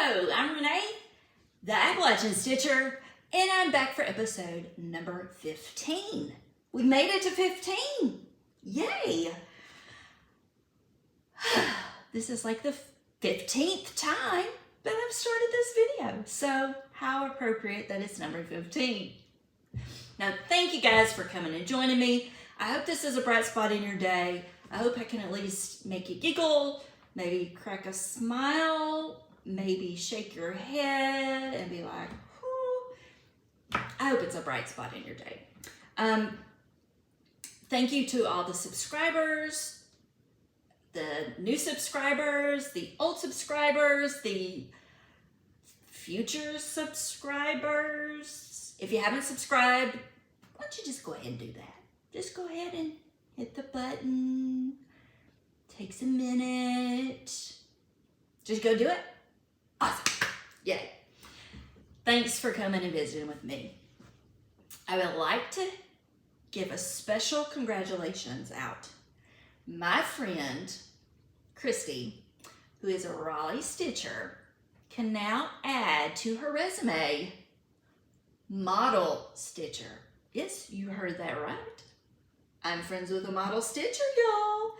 Hello, I'm Renee, the Appalachian Stitcher, and I'm back for episode number 15. We made it to 15. Yay! This is like the 15th time that I've started this video, so how appropriate that it's number 15. Now, thank you guys for coming and joining me. I hope this is a bright spot in your day. I hope I can at least make you giggle, maybe crack a smile, maybe shake your head and be like, whoo. I hope it's a bright spot in your day. Thank you to all the subscribers, the new subscribers, the old subscribers, the future subscribers. If you haven't subscribed, why don't you just go ahead and do that? Just go ahead and hit the button. Takes a minute. Just go do it. Awesome. Yay. Thanks for coming and visiting with me. I would like to give a special congratulations out. My friend, Christy, who is a Raleigh Stitcher, can now add to her resume, model stitcher. Yes, you heard that right. I'm friends with a model stitcher, y'all.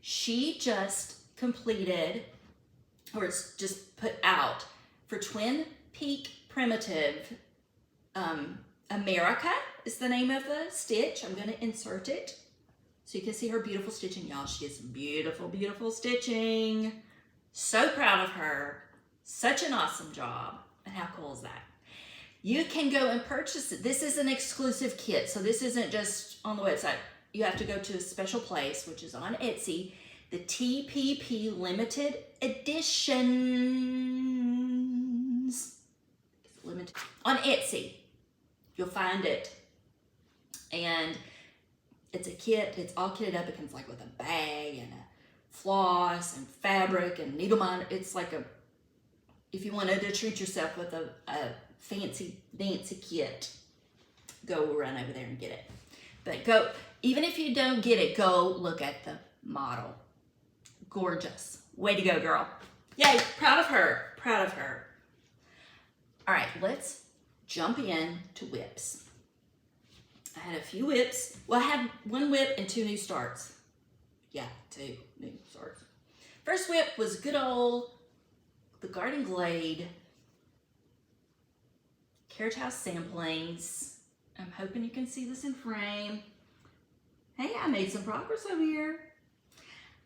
She just completed, or it's just put out for Twin Peak Primitive, America is the name of the stitch. I'm gonna insert it so you can see her beautiful stitching, y'all. She is beautiful, beautiful stitching. So proud of her. Such an awesome job. And how cool is that? You can go and purchase it. This is an exclusive kit, so this isn't just on the website. You have to go to a special place, which is on Etsy, the TPP Limited Editions. It's limited. On Etsy, you'll find it. And it's a kit, it's all kitted up. It comes like with a bag and a floss and fabric and needle minder. It's like a, if you wanted to treat yourself with a fancy dancy kit, go run over there and get it. But go, even if you don't get it, go look at the model. Gorgeous. Way to go, girl. Yay, proud of her, proud of her. All right, let's jump in to whips. I had a few whips. Well, I had one whip and two new starts. Yeah, two new starts. First whip was good old, the Garden Glade Carriage House samplings. I'm hoping you can see this in frame. Hey, I made some progress over here.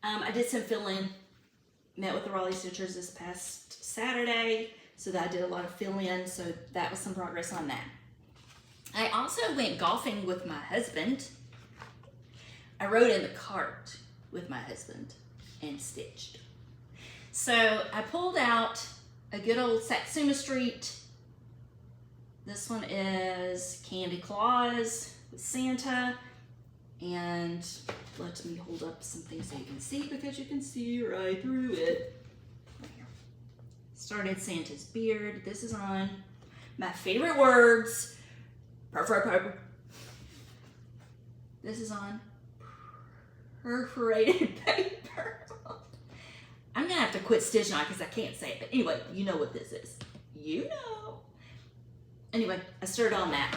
I did some fill-in, met with the Raleigh Stitchers this past Saturday, so that I did a lot of fill-in, so that was some progress on that. I also went golfing with my husband. I rode in the cart with my husband and stitched. So I pulled out a good old Satsuma Street. This one is Candy Claus with Santa, and let me hold up something so you can see, because you can see right through it. Right here. Started Santa's beard. This is on my favorite words. Purple. This is on perforated paper. I'm gonna have to quit stitching on it because I can't say it, but anyway, you know what this is. You know. Anyway, I started on that.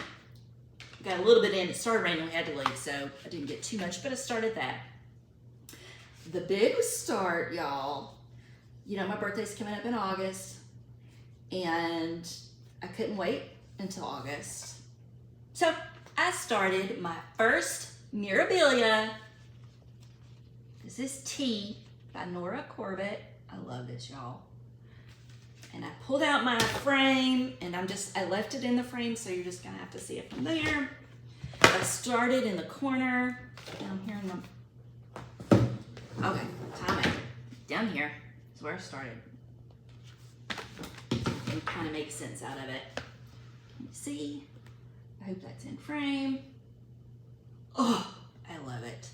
Got a little bit in. It started raining. We had to leave, so I didn't get too much, but I started that. The big start, y'all. You know, my birthday's coming up in August, and I couldn't wait until August. So I started my first Mirabilia. This is Tea by Nora Corbett. I love this, y'all. And I pulled out my frame, and I left it in the frame, so you're just gonna have to see it from there. I started in the corner, down here in the, okay, time out. Down here is where I started. And kind of make sense out of it. Can you see? I hope that's in frame. Oh, I love it.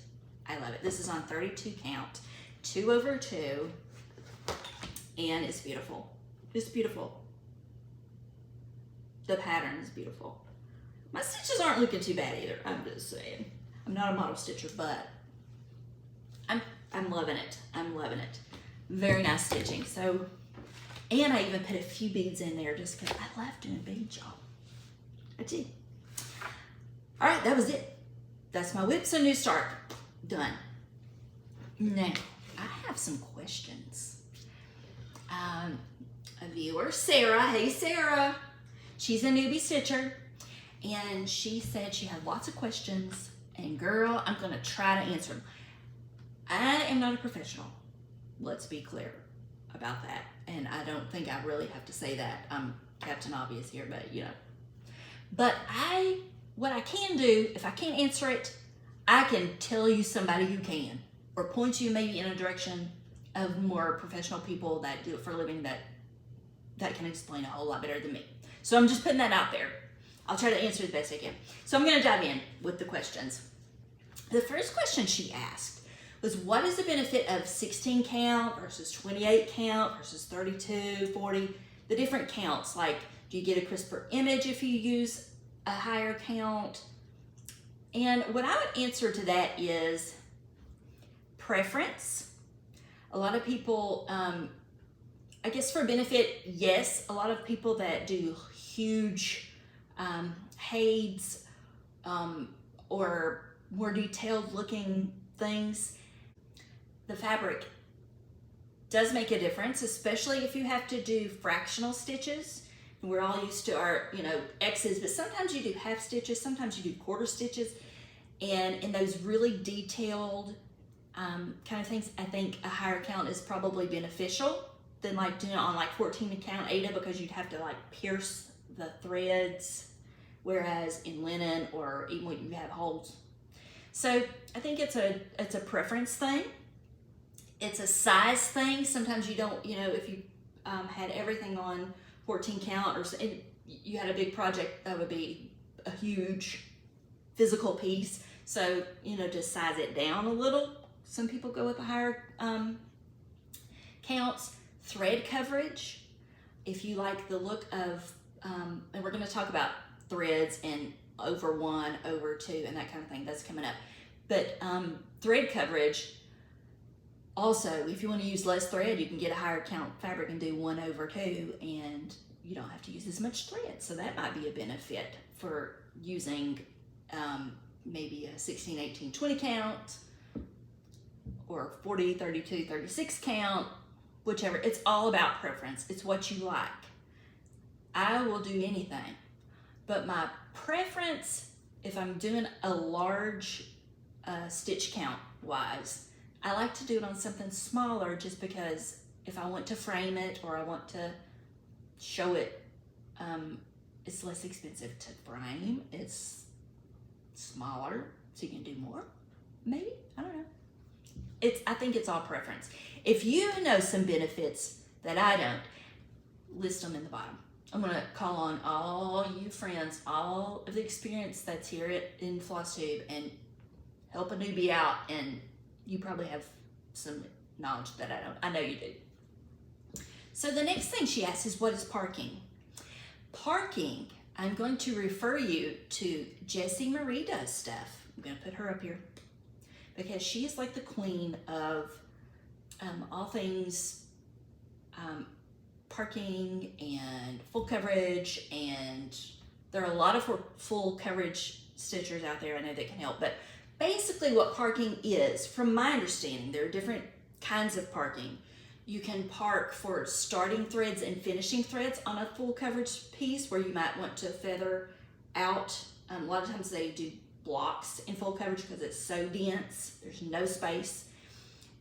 I love it. This is on 32 count, 2/2, and it's beautiful. It's beautiful. The pattern is beautiful. My stitches aren't looking too bad either. I'm just saying. I'm not a model stitcher, but I'm loving it. I'm loving it. Very nice stitching. So And I even put a few beads in there just because I love doing beads, y'all. I do. All right, that was it. That's my whip, so new start. Done. Now, I have some questions. A viewer, Sarah. Hey, Sarah. She's a newbie stitcher, and she said she had lots of questions, and girl, I'm going to try to answer them. I am not a professional. Let's be clear about that, and I don't think I really have to say that. I'm Captain Obvious here, but you know. But what I can do, if I can't answer it, I can tell you somebody who can, or point you maybe in a direction of more professional people that do it for a living that can explain a whole lot better than me. So I'm just putting that out there. I'll try to answer the best I can. So I'm gonna dive in with the questions. The first question she asked was, what is the benefit of 16 count versus 28 count versus 32, 40, the different counts? Like, do you get a crisper image if you use a higher count? And what I would answer to that is preference. A lot of people, I guess for benefit, yes, a lot of people that do huge heids or more detailed looking things, the fabric does make a difference, especially if you have to do fractional stitches. We're all used to our, X's, but sometimes you do half stitches, sometimes you do quarter stitches. And in those really detailed kind of things, I think a higher count is probably beneficial than like doing it on like 14 count Ada, because you'd have to like pierce the threads, whereas in linen or even when you have holes. So I think it's a preference thing. It's a size thing. Sometimes you don't, if you had everything on 14 count or you had a big project, that would be a huge physical piece. So, just size it down a little. Some people go with the higher counts. Thread coverage. If you like the look of, and we're going to talk about threads and over 1, over 2, and that kind of thing. That's coming up. But thread coverage, also, if you want to use less thread, you can get a higher count fabric and do 1 over 2, and you don't have to use as much thread. So that might be a benefit for using maybe a 16, 18, 20 count, or 40, 32, 36 count, whichever. It's all about preference. It's what you like. I will do anything, but my preference, if I'm doing a large stitch count wise, I like to do it on something smaller, just because if I want to frame it or I want to show it, it's less expensive to frame. It's smaller, so you can do more, maybe, I don't know. I think it's all preference. If you know some benefits that I don't, list them in the bottom. I'm gonna call on all you friends, all of the experience that's here in Flosstube, and help a newbie out, and you probably have some knowledge that I don't. I know you do. So the next thing she asks is, what is parking? Parking, I'm going to refer you to Jessie Marie Does Stuff. I'm gonna put her up here, because she is like the queen of all things parking and full coverage, and there are a lot of full coverage stitchers out there I know that can help. But basically what parking is, from my understanding, there are different kinds of parking. You can park for starting threads and finishing threads on a full coverage piece where you might want to feather out. A lot of times they do blocks in full coverage because it's so dense, there's no space,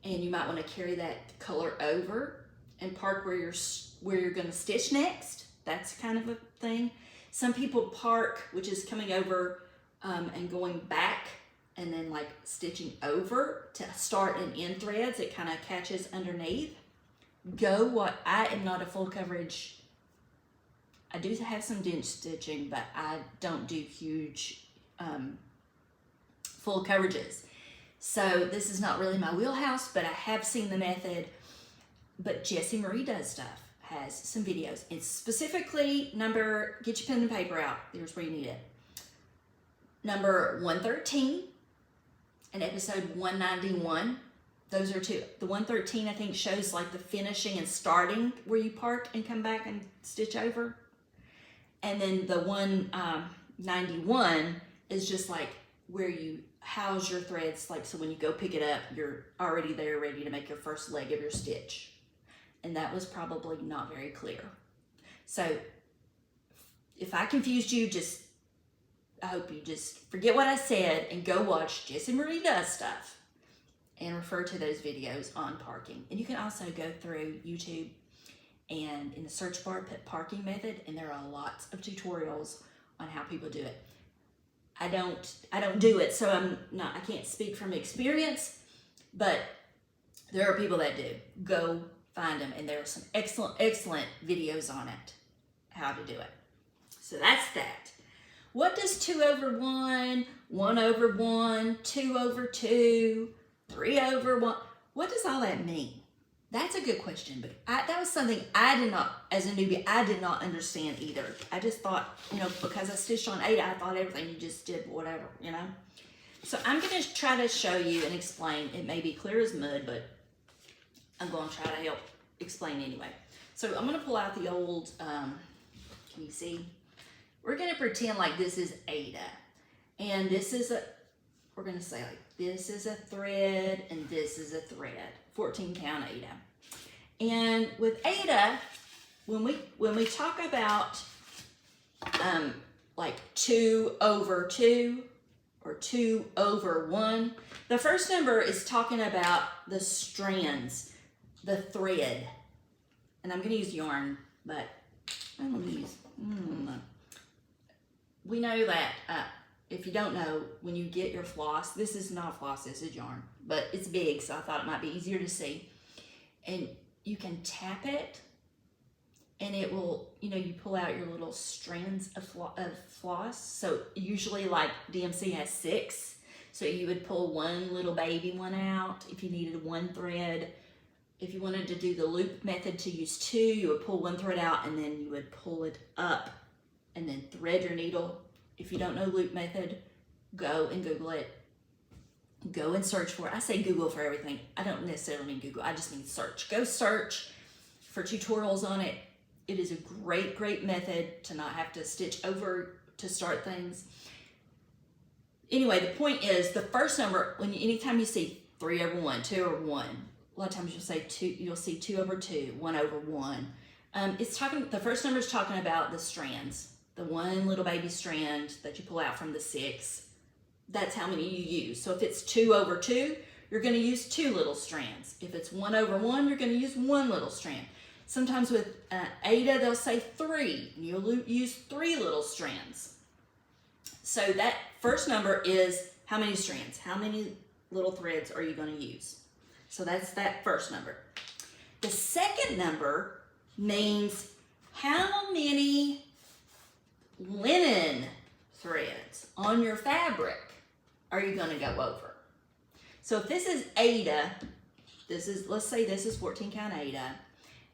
and you might want to carry that color over and park where you're going to stitch next. That's kind of a thing. Some people park, which is coming over and going back and then like stitching over to start and end threads. It kind of catches underneath. I am not a full coverage. I do have some dense stitching, but I don't do huge full coverages. So this is not really my wheelhouse, but I have seen the method. But Jessie Marie Does Stuff has some videos. It's specifically get your pen and paper out. Here's where you need it. Number 113 and episode 191 those are two. The 113 I think shows like the finishing and starting where you part and come back and stitch over. And then the 191 is just like where you house your threads, like so when you go pick it up, you're already there ready to make your first leg of your stitch. And that was probably not very clear. So if I confused you, I hope you just forget what I said and go watch Jessie Marie Does Stuff and refer to those videos on parking. And you can also go through YouTube and in the search bar put parking method, and there are lots of tutorials on how people do it. I don't do it, so I can't speak from experience, but there are people that do. Go find them, and there are some excellent videos on it, how to do it. So that's that. What does 2 over 1, 1 over 1, 2 over 2, 3 over 1, what does all that mean? That's a good question, but that was something I did not, as a newbie, I did not understand either. I just thought, because I stitched on Ada, I thought everything you just did whatever, So I'm going to try to show you and explain. It may be clear as mud, but I'm going to try to help explain anyway. So I'm going to pull out the old, can you see? We're going to pretend like this is Ada. And this is we're going to say like this is a thread and this is a thread. 14 count Ada. And with Ada, when we talk about like 2 over 2 or 2 over 1, the first number is talking about the strands, the thread. And I'm going to use yarn, but I'm going to use, we know that, if you don't know, when you get your floss, this is not floss, this is yarn, but it's big, so I thought it might be easier to see. And you can tap it, and it will, you pull out your little strands of floss. So usually like DMC has 6, so you would pull one little baby one out if you needed one thread. If you wanted to do the loop method to use 2, you would pull one thread out and then you would pull it up and then thread your needle. If you don't know loop method, go and Google it. Go and search for it. I say Google for everything. I don't necessarily mean Google. I just mean search. Go search for tutorials on it. It is a great method to not have to stitch over to start things. Anyway, the point is the first number, anytime you see 3 over 1, 2 over 1, a lot of times you'll see 2 over 2, 1 over 1. The first number is talking about the strands. The one little baby strand that you pull out from the 6, that's how many you use. So if it's 2 over 2, you're going to use 2 little strands. If it's 1 over 1, you're going to use 1 little strand. Sometimes with Ada, they'll say 3. You'll use 3 little strands. So that first number is how many strands, how many little threads are you going to use. So that's that first number. The second number means how many linen threads on your fabric are you going to go over. So if this is Ada, let's say this is 14 count Ada,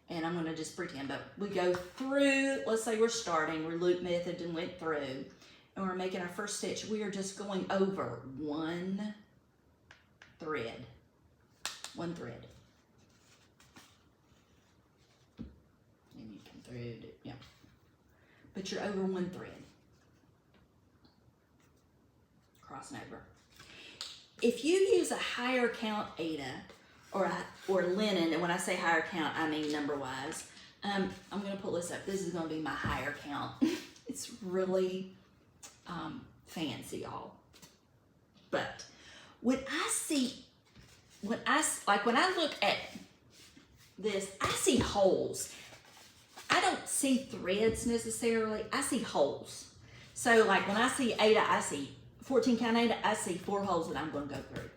and I'm going to just pretend, but we go through, let's say we're loop method and went through, and we're making our first stitch. We are just going over one thread. And you can thread it, yeah. But you're over one thread. Crossing over. If you use a higher count Ada or linen, and when I say higher count, I mean number wise. I'm going to pull this up. This is going to be my higher count. It's really fancy, y'all. But when I look at this, I see holes. I don't see threads necessarily. I see holes. So like when I see Ada, I see 14 count Ada, I see 4 holes that I'm going to go through.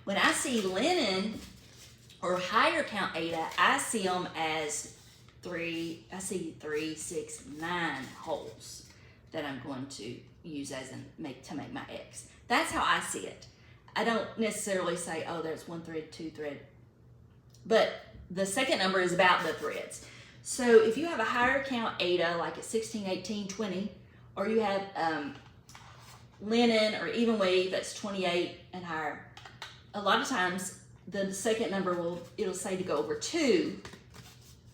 When I see linen or higher count Ada, I see them as 3, 6, 9 holes that I'm going to use to make my X. That's how I see it. I don't necessarily say, oh, there's 1 thread, 2 thread. But the second number is about the threads. So if you have a higher count Ada, like at 16, 18, 20, or you have linen or even weave that's 28 and higher, a lot of times the second number it'll say to go over 2.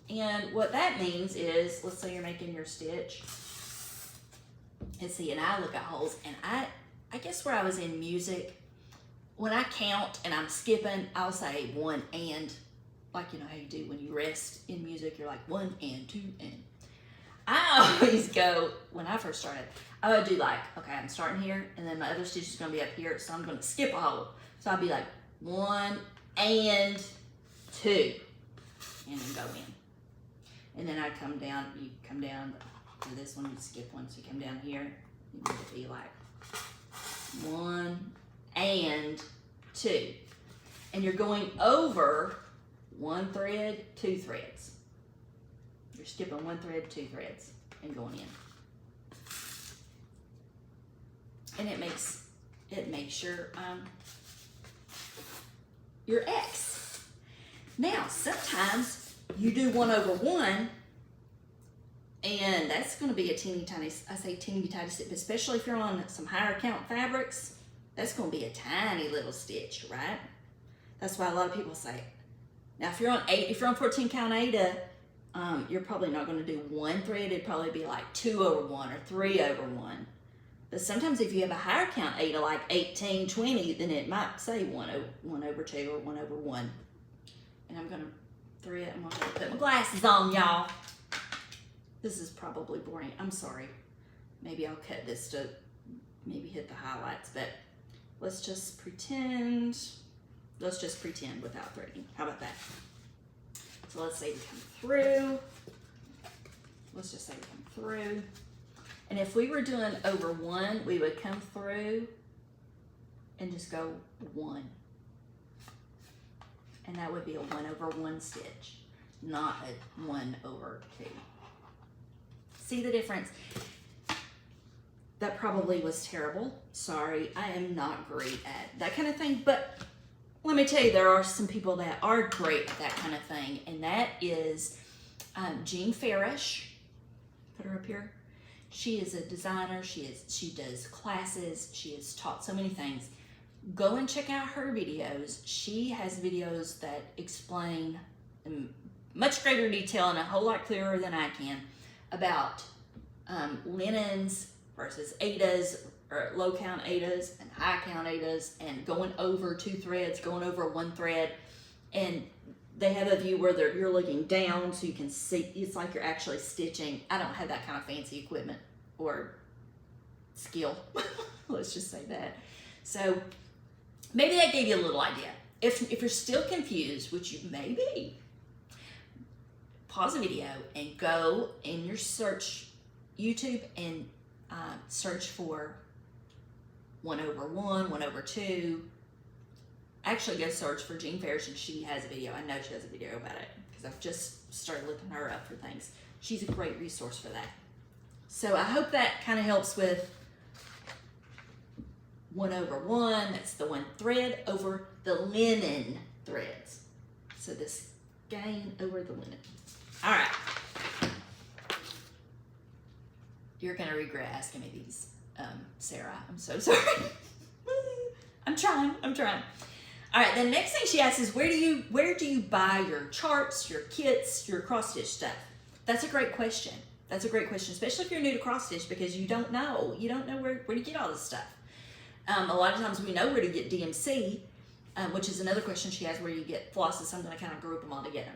And what that means is, let's say you're making your stitch. And see, and I look at holes, and I guess where I was in music, when I count and I'm skipping, I'll say 1 and, like you know how you do when you rest in music, you're like 1 and 2 and. I always go, when I first started, I would do like, okay, I'm starting here, and then my other stitch is gonna be up here, so I'm gonna skip a hole. So I'll be like 1 and 2, and then go in. And then I come down, you come down to this one, you skip one, so you come down here, you need to be like 1 and 2. And you're going over 1 thread, 2 threads. You're skipping 1 thread, 2 threads, and going in. And it makes your X. Now, sometimes you do 1 over 1, and that's going to be a teeny tiny, I say teeny tiny stitch, especially if you're on some higher count fabrics, that's going to be a tiny little stitch, right? That's why a lot of people say it. Now, if you're on 14 count Aida, you're probably not going to do 1 thread. It'd probably be like 2 over 1 or 3 over 1. But sometimes if you have a higher count Aida, like 18, 20, then it might say 1 over 2 or 1 over 1. And I'm going to put my glasses on, y'all. This is probably boring. I'm sorry. Maybe I'll cut this to maybe hit the highlights, but let's just pretend. Let's just pretend without threading. How about that? So let's say we come through. Let's just say we come through. And if we were doing over 1, we would come through and just go 1. And that would be a 1 over 1 stitch, not a 1 over 2. See the difference? That probably was terrible. Sorry, I am not great at that kind of thing, but let me tell you, there are some people that are great at that kind of thing, and that is Jean Farish. Put her up here. She is a designer. She does classes. She has taught so many things. Go and check out her videos. She has videos that explain in much greater detail and a whole lot clearer than I can about linens versus Aidas, or low count Aidas and high count Aidas, and going over 2 threads, going over 1 thread. And they have a view where you're looking down so you can see, it's like you're actually stitching. I don't have that kind of fancy equipment or skill. Let's just say that. So maybe that gave you a little idea. If you're still confused, which you may be, pause the video and go in your search YouTube and search for 1 over 1, 1 over 2. Actually, go search for Jean Farish, and she has a video. I know she has a video about it because I've just started looking her up for things. She's a great resource for that. So I hope that kind of helps with 1 over 1. That's the 1 thread over the linen threads. So this gain over the linen. All right. You're going to regret asking me these, Sarah. I'm so sorry. I'm trying. All right, the next thing she asks is, where do you buy your charts, your kits, your cross stitch stuff? That's a great question. Especially if you're new to cross stitch, because you don't know where to get all this stuff. A lot of times we know where to get DMC, which is another question she has, where you get flosses. So I'm going to kind of group them all together.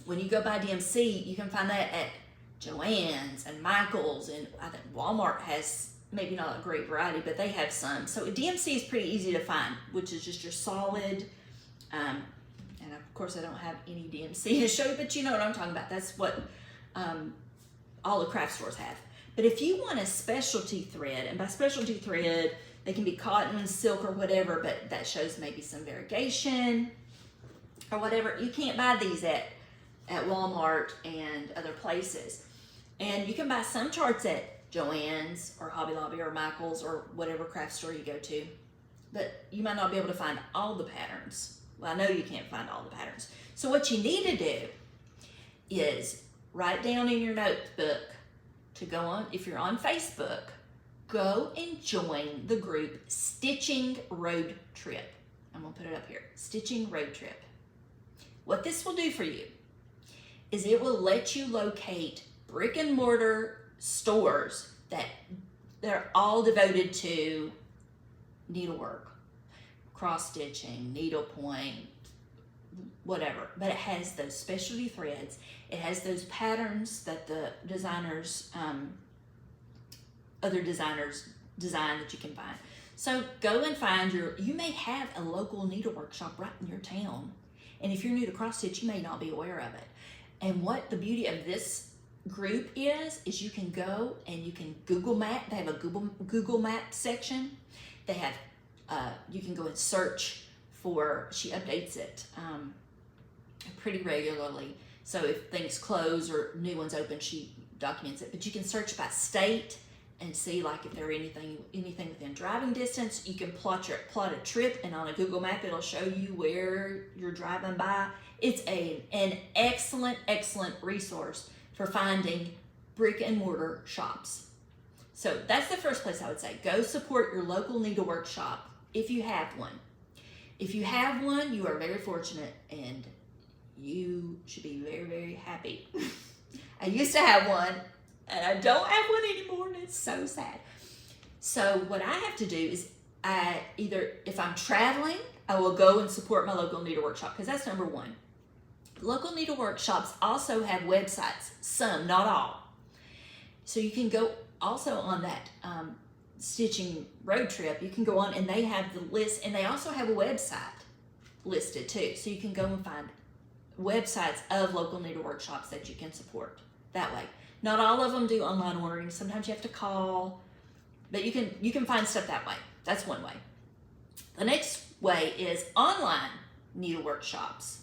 When you go buy DMC, you can find that at Joann's and Michael's, and I think Walmart has maybe not a great variety, but they have some. So DMC is pretty easy to find, which is just your solid, and of course I don't have any DMC to show you, but you know what I'm talking about. That's what all the craft stores have. But if you want a specialty thread, and by specialty thread, they can be cotton, silk, or whatever, but that shows maybe some variegation or whatever, you can't buy these at Walmart and other places. And you can buy some charts at Joann's or Hobby Lobby or Michael's or whatever craft store you go to, but you might not be able to find all the patterns. Well, I know you can't find all the patterns. So what you need to do is write down in your notebook to go on, if you're on Facebook, go and join the group Stitching Road Trip. I'm gonna put it up here, Stitching Road Trip. What this will do for you is it will let you locate brick and mortar stores that they're all devoted to needlework, cross stitching, needlepoint, whatever. But it has those specialty threads. It has those patterns that the designers, other designers design that you can find. So go and find you may have a local needlework shop right in your town. And if you're new to cross stitch, you may not be aware of it. And what the beauty of this group is you can go and you can Google Map. They have a Google Map section. They have, you can go and search for, she updates it pretty regularly. So if things close or new ones open, she documents it. But you can search by state and see like if there are anything within driving distance. You can plot a trip, and on a Google Map it'll show you where you're driving by. It's an excellent resource for finding brick and mortar shops. So that's the first place I would say. Go support your local needlework shop if you have one. If you have one, you are very fortunate and you should be very happy. I used to have one and I don't have one anymore, and it's so sad. So what I have to do is if I'm traveling, I will go and support my local needlework shop, because that's number one. Local needlework shops also have websites, some, not all. So you can go also on that Stitching Road Trip, you can go on and they have the list, and they also have a website listed too. So you can go and find websites of local needlework shops that you can support that way. Not all of them do online ordering. Sometimes you have to call, but you can find stuff that way. That's one way. The next way is online needlework shops.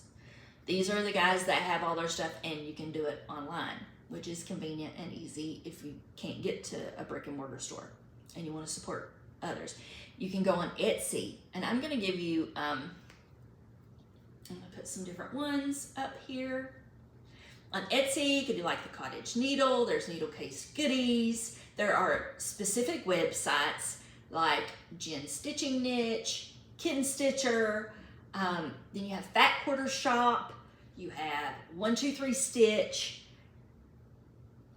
These are the guys that have all their stuff, and you can do it online, which is convenient and easy if you can't get to a brick and mortar store and you want to support others. You can go on Etsy, and I'm going to give you, I'm going to put some different ones up here. On Etsy, you can do like the Cottage Needle, there's Needle Case Goodies. There are specific websites like Jen Stitching Niche, Kitten Stitcher, then you have Fat Quarter Shop, you have 123 Stitch.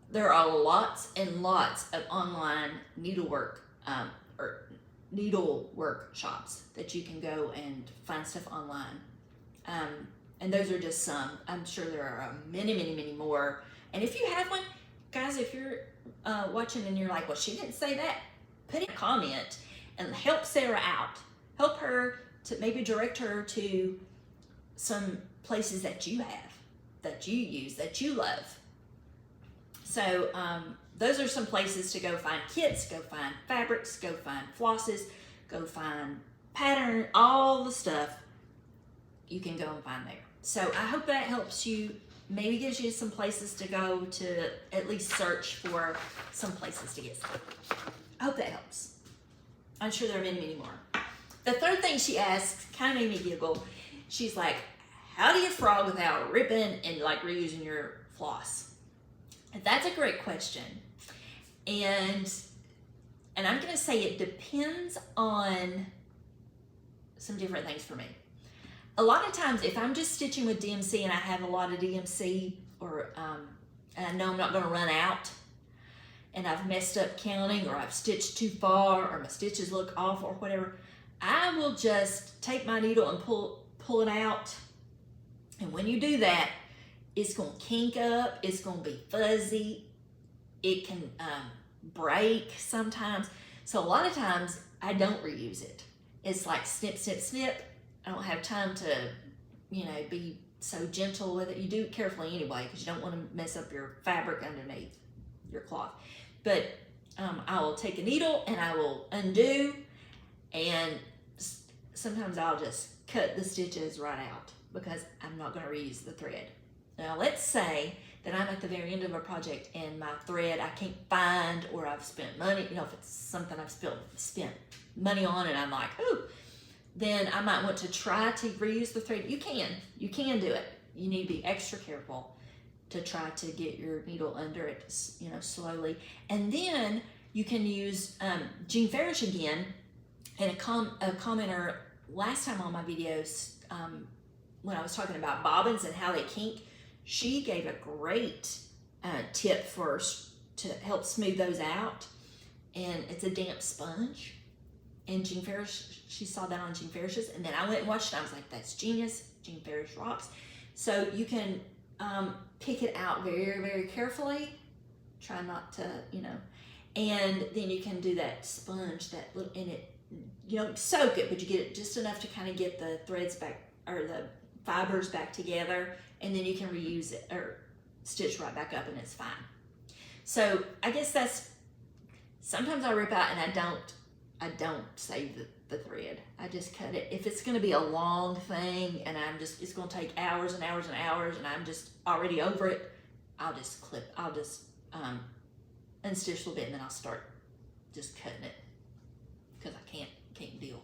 There are lots and lots of online needlework or needlework shops that you can go and find stuff online. And those are just some. I'm sure there are many more. And if you have one, guys, if you're watching and you're like, well, she didn't say that, put in a comment and help Sarah out. Help her to maybe direct her to some places that you have, that you use, that you love. So those are some places to go find kits, go find fabrics, go find flosses, go find pattern, all the stuff you can go and find there. So I hope that helps you, maybe gives you some places to go to at least search for some places to get stuff. I hope that helps. I'm sure there are many more. The third thing she asked kind of made me giggle. She's like, how do you frog without ripping and like reusing your floss? And that's a great question. And I'm gonna say it depends on some different things for me. A lot of times if I'm just stitching with DMC and I have a lot of DMC, or and I know I'm not gonna run out, and I've messed up counting, or I've stitched too far, or my stitches look off, or whatever, I will just take my needle and pull it out. And when you do that, it's gonna kink up, it's gonna be fuzzy, it can break sometimes. So a lot of times I don't reuse it. It's like snip, snip, snip. I don't have time to, be so gentle with it. You do it carefully anyway, because you don't want to mess up your fabric underneath your cloth. But I will take a needle and I will undo, and sometimes I'll just cut the stitches right out because I'm not going to reuse the thread. Now let's say that I'm at the very end of a project and my thread I can't find, or I've spent money, if it's something I've spent money on and I'm like, ooh, then I might want to try to reuse the thread. You can do it. You need to be extra careful to try to get your needle under it, slowly. And then you can use Jean Farish again, and a commenter last time on my videos, when I was talking about bobbins and how they kink, she gave a great tip to help smooth those out. And it's a damp sponge. And Jean Ferris, she saw that on Jean Ferris's, and then I went and watched it. I was like, that's genius. Jean Ferris rocks. So you can pick it out very, very carefully. Try not to, and then you can do that sponge, and it, you don't soak it, but you get it just enough to kind of get the threads back, or the fibers back together, and then you can reuse it or stitch right back up, and it's fine. So I guess sometimes I rip out and I don't save the thread. I just cut it. If it's going to be a long thing and it's going to take hours and hours and hours and I'm just already over it, I'll just unstitch a little bit, and then I'll start just cutting it, because I can't deal.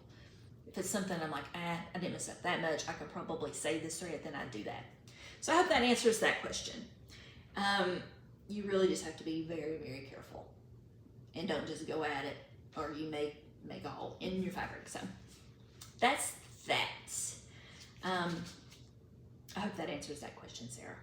If it's something I'm like, I didn't mess up that much, I could probably save this thread, then I'd do that. So I hope that answers that question. You really just have to be very, very careful, and don't just go at it, or you may make a hole in your fabric. So that's that. I hope that answers that question, Sarah.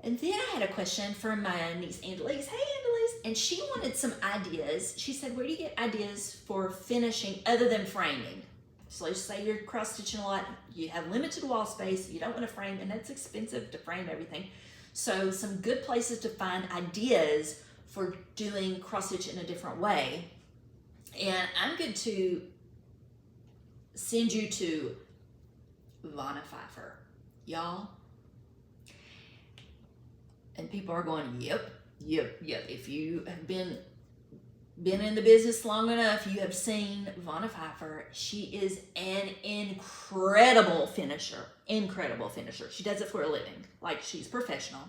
And then I had a question from my niece Annalise. Hey Annalise, and she wanted some ideas. She said, where do you get ideas for finishing other than framing? So let's say you're cross stitching a lot, you have limited wall space, you don't want to frame, and that's expensive to frame everything. So some good places to find ideas for doing cross stitch in a different way. And I'm going to send you to Pfeiffer, y'all. And people are going, yep. If you have been in the business long enough, you have seen Pfeiffer. She is an incredible finisher. She does it for a living. Like, she's professional.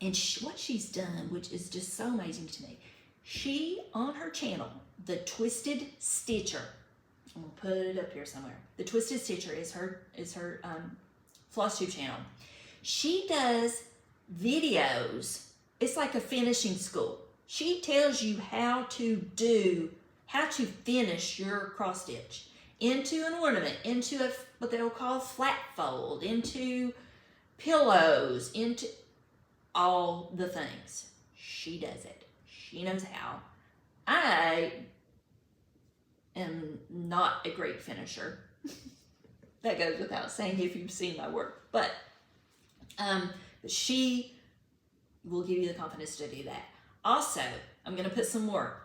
And what she's done, which is just so amazing to me, she, on her channel, The Twisted Stitcher, I'm gonna put it up here somewhere. The Twisted Stitcher is her Flosstube channel. She does videos. It's like a finishing school. She tells you how to finish your cross stitch into an ornament, into what they'll call flat fold, into pillows, into all the things. She does it. She knows how. I am not a great finisher. That goes without saying if you've seen my work, but she will give you the confidence to do that. Also, I'm going to put some more.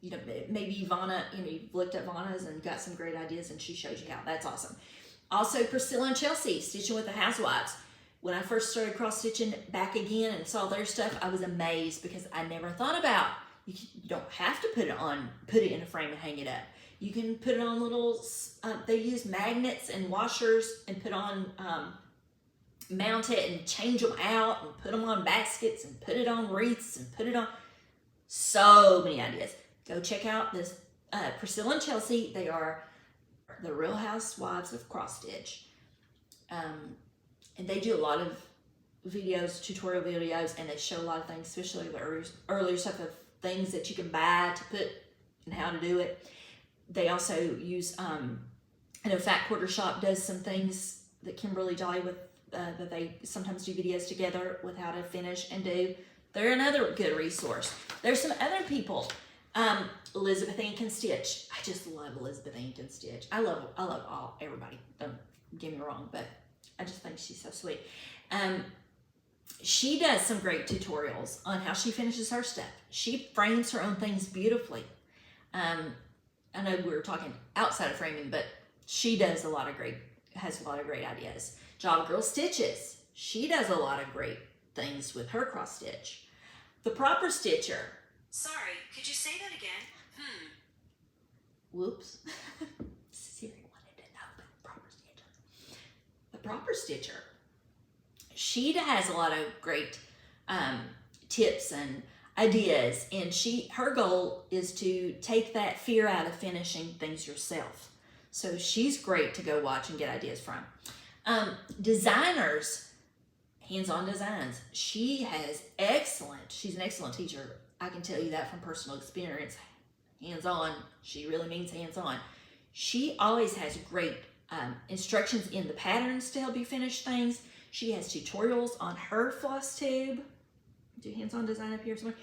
Maybe Ivana, you've looked at Ivana's and got some great ideas, and she shows you how. That's awesome. Also, Priscilla and Chelsea, Stitching with the Housewives. When I first started cross stitching back again and saw their stuff, I was amazed, because I never thought about, you don't have to put it in a frame and hang it up. You can put it on little, they use magnets and washers and put on, mount it and change them out and put them on baskets and put it on wreaths and put it on, so many ideas. Go check out this Priscilla and Chelsea. They are the Real Housewives of Cross Stitch. And they do a lot of videos, tutorial videos, and they show a lot of things, especially the earlier stuff of things that you can buy to put and how to do it. They also use, I know Fat Quarter Shop does some things that Kimberly Jolly with, that they sometimes do videos together with how to finish and do. They're another good resource. There's some other people. Elizabeth Ann Can Stitch. I just love Elizabeth Ann Can Stitch. I love everybody. Don't get me wrong, but I just think she's so sweet. She does some great tutorials on how she finishes her stuff. She frames her own things beautifully. I know we were talking outside of framing, but she does has a lot of great ideas. Java Girl Stitches. She does a lot of great things with her cross stitch. The Proper Stitcher. Sorry, could you say that again? Whoops. Siri wanted to know about the Proper Stitcher. The Proper Stitcher. She has a lot of great tips and ideas, and her goal is to take that fear out of finishing things yourself. So she's great to go watch and get ideas from. Designers, Hands-On Designs. She's an excellent teacher. I can tell you that from personal experience. Hands-on, she really means hands-on. She always has great instructions in the patterns to help you finish things. She has tutorials on her Flosstube. Do hands-on design up here somewhere?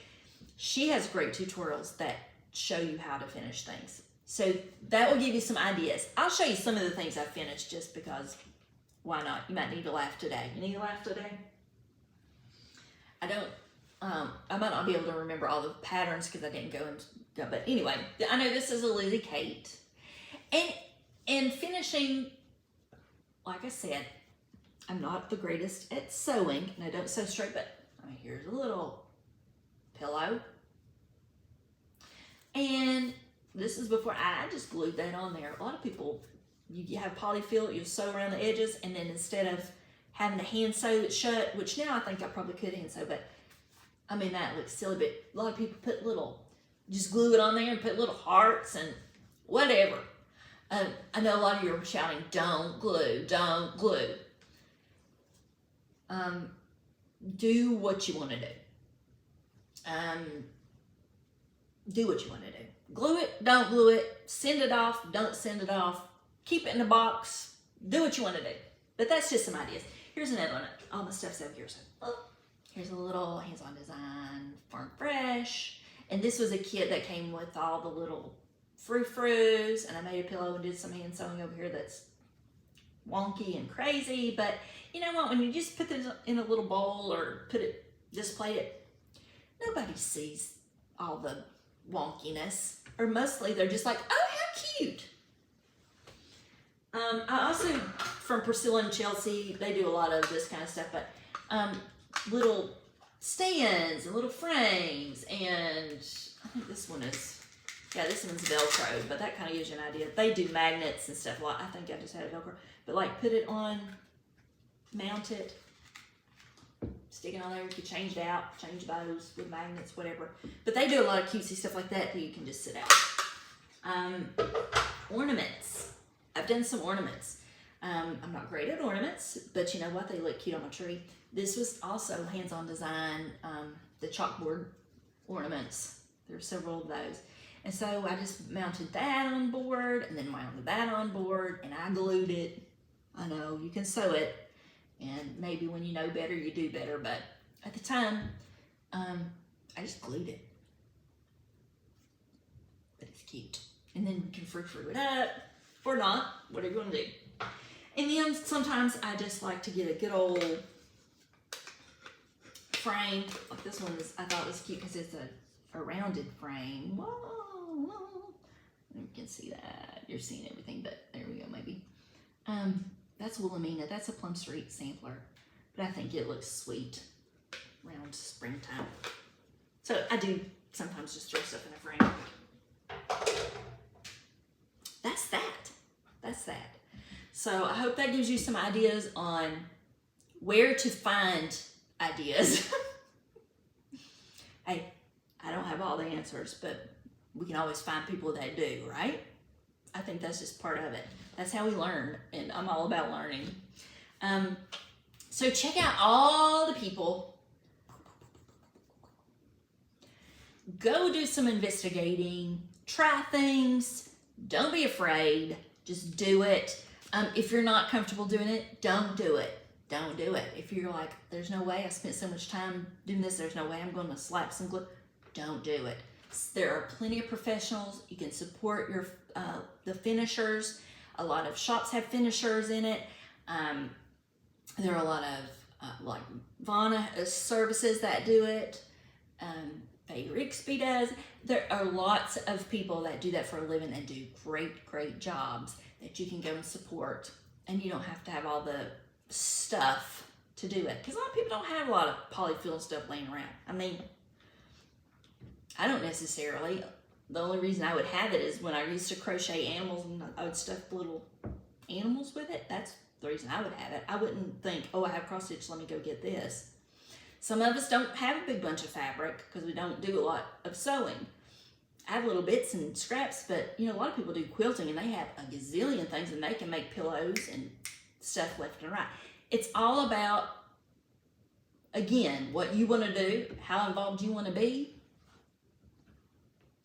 She has great tutorials that show you how to finish things. So that will give you some ideas. I'll show you some of the things I finished just because, why not? You might need a laugh today. You need a laugh today? I might not be able to remember all the patterns because I didn't go into, but anyway, I know this is a Lizzie Kate. And finishing, like I said, I'm not the greatest at sewing, and I don't sew straight, but I mean, here's a little pillow. And this is before I just glued that on there. A lot of people, you have polyfill, you sew around the edges, and then instead of having to hand sew it shut, which now I think I probably could hand sew, but I mean, that looks silly, but a lot of people put just glue it on there and put little hearts and whatever. I know a lot of you are shouting, don't glue, don't glue. Do what you want to do. Do what you want to do. Glue it, don't glue it, send it off, don't send it off, keep it in a box, do what you want to do. But that's just some ideas. Here's another one. All the stuff's over here. So, here's a little hands-on design, Farm Fresh. And this was a kit that came with all the little frou-frous, and I made a pillow and did some hand sewing over here that's wonky and crazy. But you know what? When you just put this in a little bowl or display it, nobody sees all the wonkiness. Or mostly they're just like, oh, how cute. I also, from Priscilla and Chelsea, they do a lot of this kind of stuff, but little stands and little frames, and I think this one is, this one's Velcro, but that kind of gives you an idea. They do magnets and stuff. Like, I think I just had a Velcro, but like put it on, mount it, stick it on there. You can change it out, change bows with magnets, whatever. But they do a lot of cutesy stuff like that you can just sit out. Ornaments. I've done some ornaments. I'm not great at ornaments, but you know what? They look cute on my tree. This was also hands-on design, the Chalkboard Ornaments. There are several of those. And so I just mounted that on board and then mounted that on board and I glued it. I know you can sew it, and maybe when you know better, you do better, but at the time, I just glued it. But it's cute. And then you can frou-frou it up, or not, whatever you want to do. And then sometimes I just like to get a good old frame. Like this one I thought was cute because it's a rounded frame. Whoa. You can see that. You're seeing everything, but there we go, maybe. That's Wilhelmina. That's a Plum Street sampler. But I think it looks sweet around springtime. So I do sometimes just throw stuff in a frame. That's that. So I hope that gives you some ideas on where to find ideas. Hey, I don't have all the answers, but we can always find people that do, right? I think that's just part of it. That's how we learn, and I'm all about learning. So check out all the people. Go do some investigating, try things, don't be afraid, just do it. If you're not comfortable doing it, don't do it. Don't do it. If you're like, there's no way, I spent so much time doing this, there's no way I'm going to slap some glue, don't do it. There are plenty of professionals. You can support your the finishers. A lot of shops have finishers in it. There are a lot of like Vana services that do it. Faye Rixby does. There are lots of people that do that for a living and do great jobs that you can go and support. And you don't have to have all the stuff to do it. Because a lot of people don't have a lot of polyfill stuff laying around. I mean, I don't necessarily. The only reason I would have it is when I used to crochet animals and I would stuff little animals with it. That's the reason I would have it. I wouldn't think, oh, I have cross stitch, let me go get this. Some of us don't have a big bunch of fabric because we don't do a lot of sewing. I have little bits and scraps, but you know, a lot of people do quilting and they have a gazillion things and they can make pillows and stuff left and right. It's all about, again, what you want to do, how involved you want to be,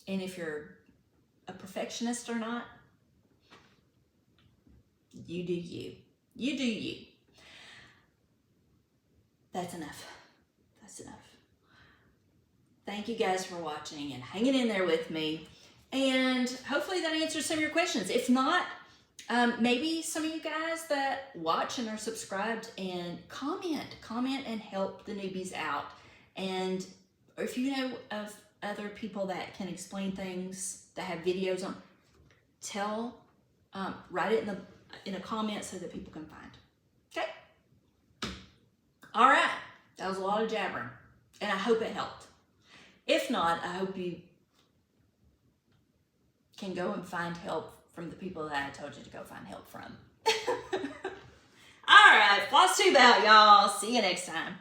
and if you're a perfectionist or not. You do you. You do you. That's enough. That's enough. Thank you guys for watching and hanging in there with me. And hopefully that answers some of your questions. If not, maybe some of you guys that watch and are subscribed and comment and help the newbies out. And if you know of other people that can explain things, that have videos on, write it in a comment so that people can find. Okay? All right. That was a lot of jabbering, and I hope it helped. If not, I hope you can go and find help from the people that I told you to go find help from. All right, Flosstube out, y'all. See you next time.